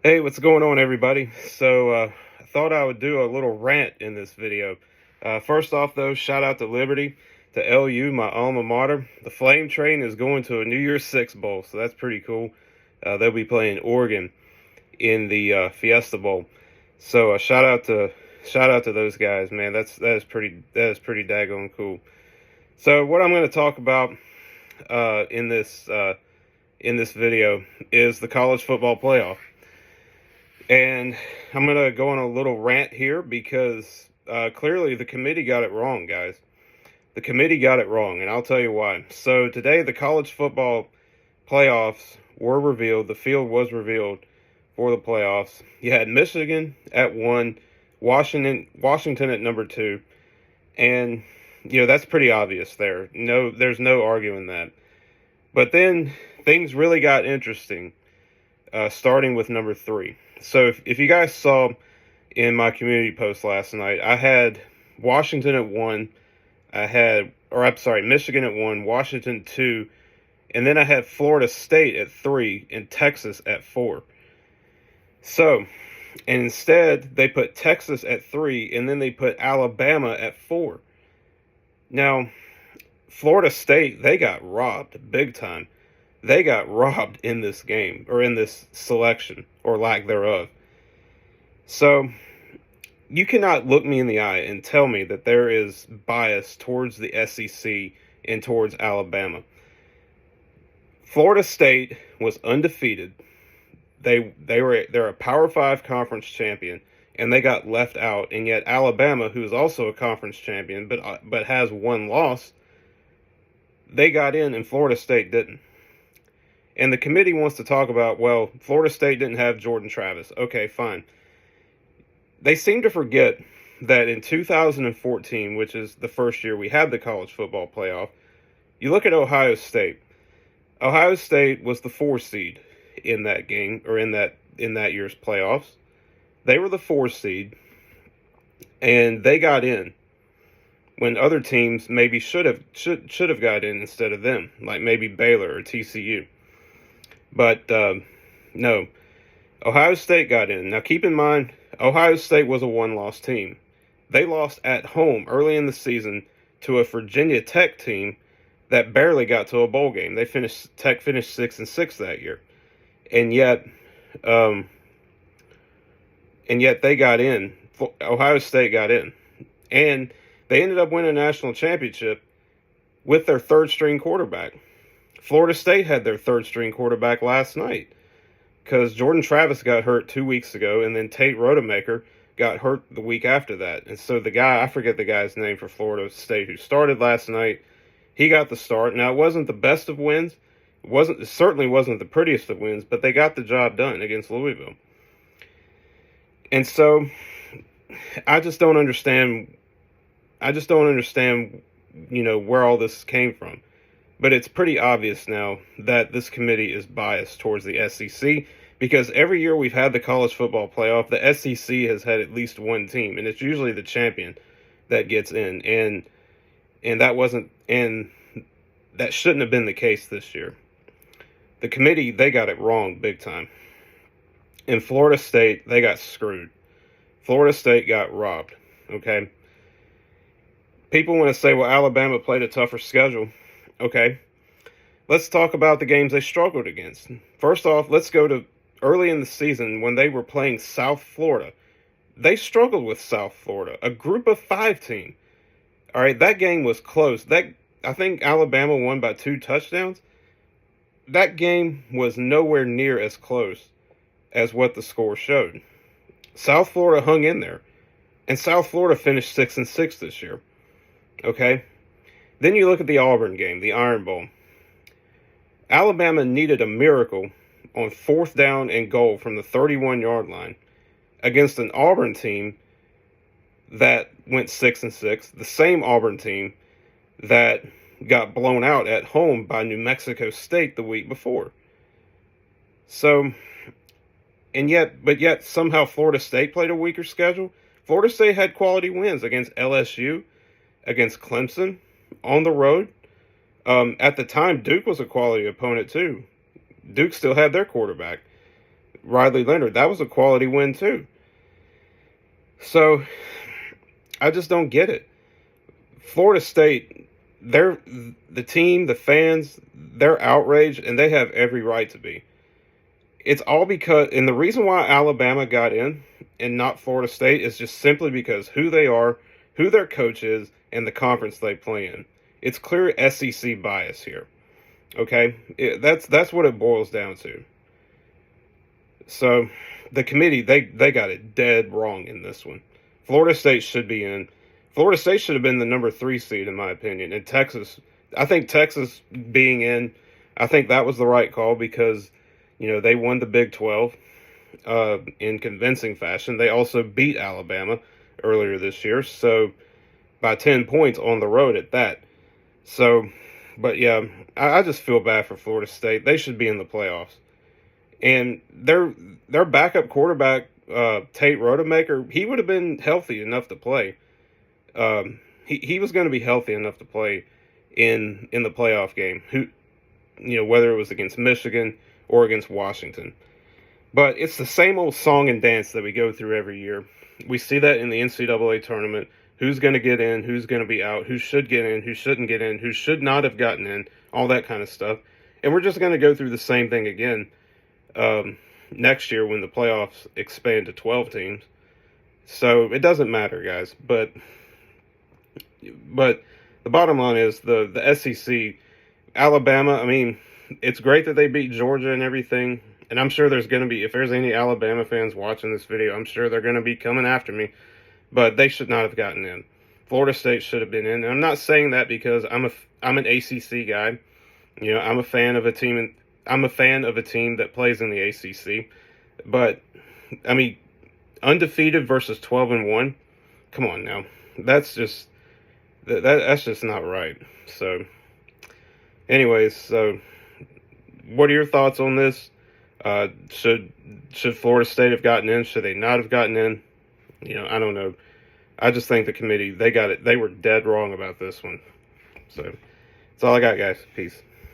Hey, what's going on, everybody? I thought I would do a little rant in this video. First off, though, shout out to Liberty, to LU, my alma mater. The Flame Train is going to a New Year's Six Bowl, so that's pretty cool. They'll be playing Oregon in the Fiesta Bowl. Shout out to those guys, man. That is pretty daggone cool. So what I'm going to talk about in this video is the college football playoff. And I'm going to go on a little rant here because clearly the committee got it wrong, guys. The committee got it wrong, and I'll tell you why. So today, the college football playoffs were revealed. The field was revealed for the playoffs. You had Michigan at 1, Washington at number 2, and that's pretty obvious there. No, there's no arguing that. But then things really got interesting, starting with number 3. So if you guys saw in my community post last night, I had Washington at 1, Michigan at 1, Washington 2, and then I had Florida State at 3 and Texas at 4. So, and instead they put Texas at 3 and then they put Alabama at 4. Now, Florida State, they got robbed big time. They got robbed in this game, or in this selection, or lack thereof. So, you cannot look me in the eye and tell me that there is bias towards the SEC and towards Alabama. Florida State was undefeated. They're a Power 5 conference champion, and they got left out. And yet Alabama, who is also a conference champion but has one loss, they got in and Florida State didn't. And the committee wants to talk about, well, Florida State didn't have Jordan Travis. Okay, fine. They seem to forget that in 2014, which is the first year we had the college football playoff, you look at Ohio State. Ohio State was the 4 seed in that game, or in that year's playoffs. They were the 4 seed, and they got in when other teams maybe should have got in instead of them, like maybe Baylor or TCU. But no, Ohio State got in. Now keep in mind, Ohio State was a one-loss team. They lost at home early in the season to a Virginia Tech team that barely got to a bowl game. Tech finished 6-6 that year, and yet they got in. Ohio State got in, and they ended up winning a national championship with their third-string quarterback. Florida State had their third-string quarterback last night because Jordan Travis got hurt 2 weeks ago, and then Tate Rodemaker got hurt the week after that. And so the guy, I forget the guy's name for Florida State, who started last night, he got the start. Now, it wasn't the best of wins. It certainly wasn't the prettiest of wins, but they got the job done against Louisville. And so I just don't understand where all this came from. But it's pretty obvious now that this committee is biased towards the SEC, because every year we've had the college football playoff, the SEC has had at least one team, and it's usually the champion that gets in. And that shouldn't have been the case this year. The committee, they got it wrong big time. In Florida State, they got screwed. Florida State got robbed, okay? People want to say, well, Alabama played a tougher schedule. Okay, let's talk about the games they struggled against. First off, let's go to early in the season when they were playing South Florida. They struggled with South Florida, a group of 5 team. All right, that game was close. I think Alabama won by 2 touchdowns. That game was nowhere near as close as what the score showed. South Florida hung in there, and South Florida finished 6-6 this year. Okay? Then you look at the Auburn game, the Iron Bowl. Alabama needed a miracle on 4th down and goal from the 31-yard line against an Auburn team that went 6-6, the same Auburn team that got blown out at home by New Mexico State the week before. So, but yet somehow Florida State played a weaker schedule. Florida State had quality wins against LSU, against Clemson, on the road. At the time, Duke was a quality opponent too. Duke still had their quarterback. Riley Leonard. That was a quality win too. So I just don't get it. Florida State, they're the team, the fans, they're outraged, and they have every right to be. It's all because, and the reason why Alabama got in and not Florida State is just simply because who they are, who their coach is, and the conference they play in. It's clear SEC bias here. Okay, that's what it boils down to. So the committee, they got it dead wrong in this one. Florida State should be in. Florida State should have been the number 3 seed in my opinion. And Texas, I think Texas being in, I think that was the right call because they won the Big 12 in convincing fashion. They also beat Alabama earlier this year, so by 10 points on the road at that. So, but yeah, I just feel bad for Florida State. They should be in the playoffs. And their backup quarterback, Tate Rodemaker, he would have been healthy enough to play. He was going to be healthy enough to play in the playoff game. Whether it was against Michigan or against Washington. But it's the same old song and dance that we go through every year. We see that in the NCAA tournament. Who's going to get in? Who's going to be out? Who should get in? Who shouldn't get in? Who should not have gotten in? All that kind of stuff. And we're just going to go through the same thing again next year when the playoffs expand to 12 teams. So it doesn't matter, guys. But the bottom line is the SEC, Alabama, I mean, it's great that they beat Georgia and everything. And I'm sure there's going to be, if there's any Alabama fans watching this video, I'm sure they're going to be coming after me. But they should not have gotten in. Florida State should have been in. And I'm not saying that because I'm an ACC guy. I'm a fan of a team. I'm a fan of a team that plays in the ACC. But I mean, undefeated versus 12-1. Come on now, that's just not right. So, anyways, so what are your thoughts on this? Should Florida State have gotten in? Should they not have gotten in? I don't know. I just think the committee, they got it. They were dead wrong about this one. So that's all I got, guys. Peace.